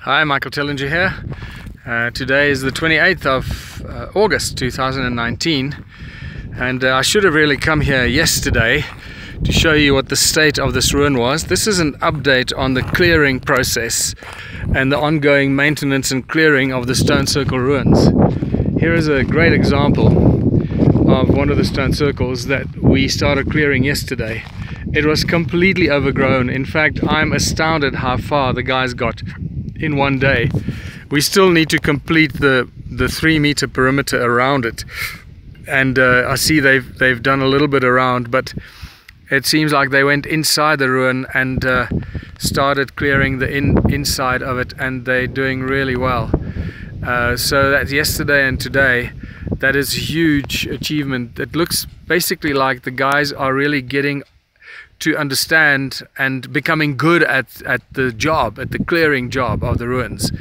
Hi, Michael Tillinger here. Today is the 28th of August 2019, and I should have really come here yesterday to show you what the state of this ruin was. This is an update on the clearing process and the ongoing maintenance and clearing of the stone circle ruins. Here is a great example of one of the stone circles that we started clearing yesterday. It was completely overgrown. In fact, I'm astounded how far the guys got in one day. We still need to complete the 3-meter perimeter around it, and I see they've done a little bit around, but it seems like they went inside the ruin and started clearing the inside of it, and they're doing really well. So that's yesterday and today. That is a huge achievement. It looks basically like the guys are really getting to understand and becoming good at the job, at the clearing job of the ruins.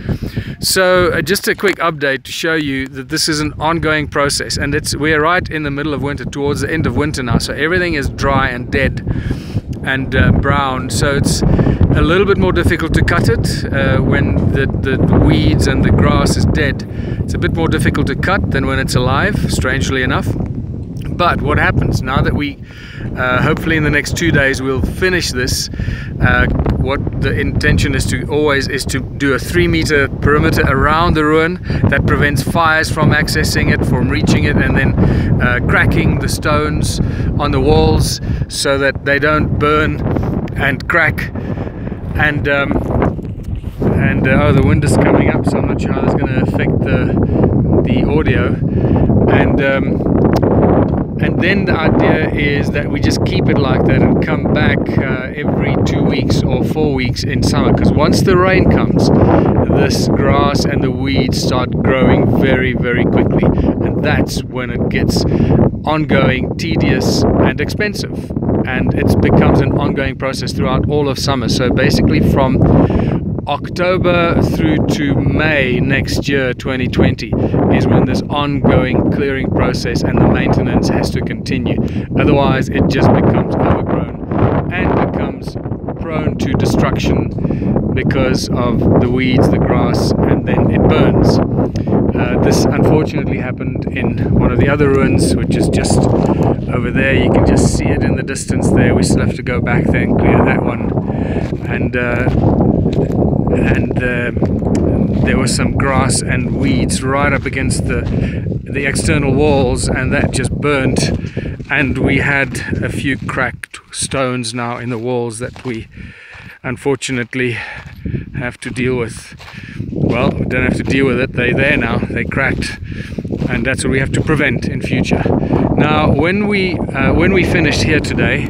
So just a quick update to show you that this is an ongoing process, and we're right in the middle of winter, towards the end of winter now, so everything is dry and dead and brown, so it's a little bit more difficult to cut it when the weeds and the grass is dead. It's a bit more difficult to cut than when it's alive, strangely enough. But what happens now that we hopefully in the next 2 days we'll finish this, what the intention is to do a 3-meter perimeter around the ruin that prevents fires from accessing it, from reaching it, and then cracking the stones on the walls so that they don't burn and crack. And oh, the wind is coming up, so I'm not sure how that's going to affect the audio. And then the idea is that we just keep it like that and come back every 2 weeks or 4 weeks in summer, because once the rain comes, this grass and the weeds start growing very, very quickly, and that's when it gets ongoing, tedious and expensive, and it becomes an ongoing process throughout all of summer. So basically from October through to May next year, 2020, is when this ongoing clearing process and the maintenance has to continue. Otherwise it just becomes overgrown and becomes prone to destruction because of the weeds, the grass, and then it burns. This unfortunately happened in one of the other ruins, which is just over there. You can just see it in the distance there. We still have to go back there and clear that one. And there was some grass and weeds right up against the external walls, and that just burnt, and we had a few cracked stones now in the walls that we unfortunately have to deal with. Well, we don't have to deal with it, they're there now, they cracked, and that's what we have to prevent in future. Now when we finished here today,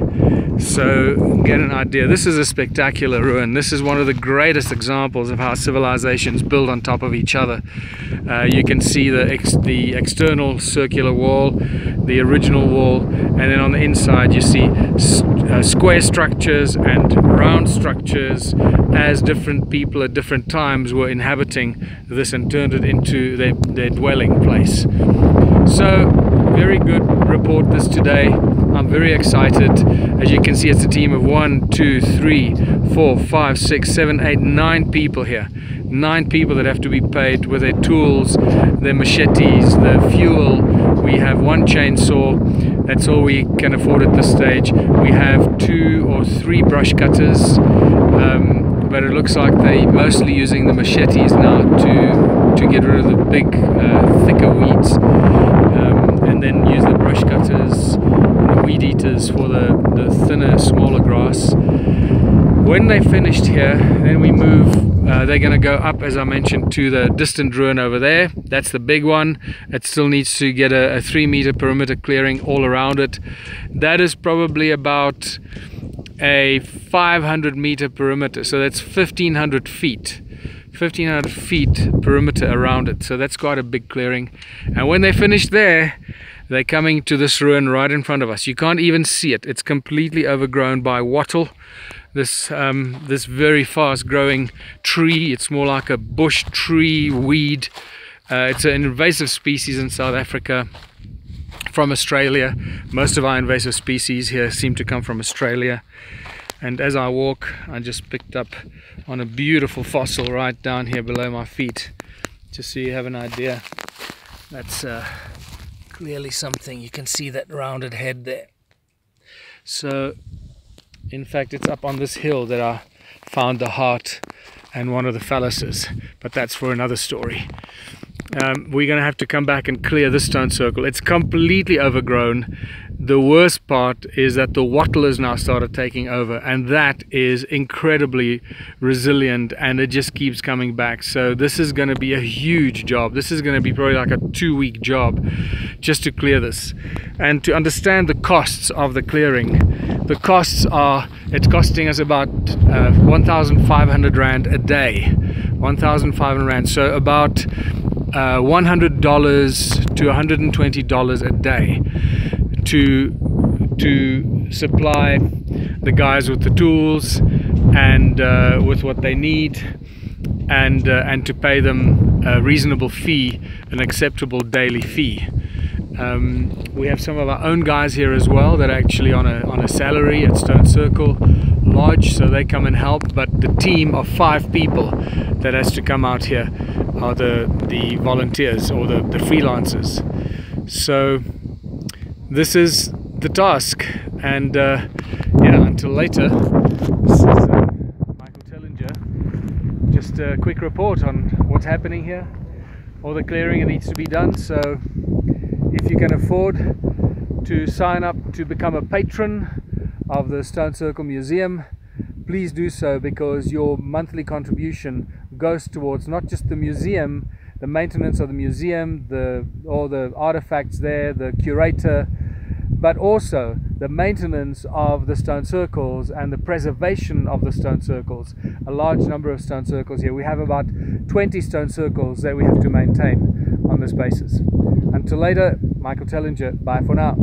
so get an idea, this is a spectacular ruin. This is one of the greatest examples of how civilizations build on top of each other. You can see the external circular wall, the original wall, and then on the inside you see square structures and round structures, as different people at different times were inhabiting this and turned it into their dwelling place. So very good report this today. I'm very excited. As you can see, it's a team of 1, 2, 3, 4, 5, 6, 7, 8, 9 people here. 9 people that have to be paid with their tools, their machetes, their fuel. We have 1 chainsaw. That's all we can afford at this stage. We have 2 or 3 brush cutters, but it looks like they're mostly using the machetes now to get rid of the big, thicker weeds, and then use the brush cutters and the weed eaters for the thinner, smaller grass. When they finished here, then we move. They're going to go up, as I mentioned, to the distant ruin over there. That's the big one. It still needs to get a 3-meter perimeter clearing all around it. That is probably about a 500-meter perimeter, so that's 1,500 feet. 1,500 feet perimeter around it, so that's quite a big clearing. And when they finish there, they're coming to this ruin right in front of us. You can't even see it. It's completely overgrown by wattle. This very fast growing tree. It's more like a bush tree weed. It's an invasive species in South Africa from Australia. Most of our invasive species here seem to come from Australia. And as I walk, I just picked up on a beautiful fossil right down here below my feet, just so you have an idea. That's clearly something. You can see that rounded head there. So in fact, it's up on this hill that I found the heart and one of the phalluses, but that's for another story. We're going to have to come back and clear this stone circle. It's completely overgrown. The worst part is that the wattle has now started taking over, and that is incredibly resilient, and it just keeps coming back. So this is going to be a huge job. This is going to be probably like a 2-week job just to clear this. And to understand the costs of the clearing, the costs are, it's costing us about 1,500 Rand a day. 1,500 Rand, so about $100 to $120 a day to supply the guys with the tools and with what they need, and to pay them a reasonable fee, an acceptable daily fee. We have some of our own guys here as well that are actually on a salary at Stone Circle Lodge, so they come and help, but the team of 5 people that has to come out here are the volunteers, or the freelancers. So this is the task, and yeah, until later, this is Michael Tellinger. Just a quick report on what's happening here, all the clearing that needs to be done. So if you can afford to sign up to become a patron of the Stone Circle Museum, please do so, because your monthly contribution goes towards not just the museum, the maintenance of the museum, all the artifacts there, the curator, but also the maintenance of the stone circles and the preservation of the stone circles. A large number of stone circles here. We have about 20 stone circles that we have to maintain on this basis. Until later, Michael Tellinger. Bye for now.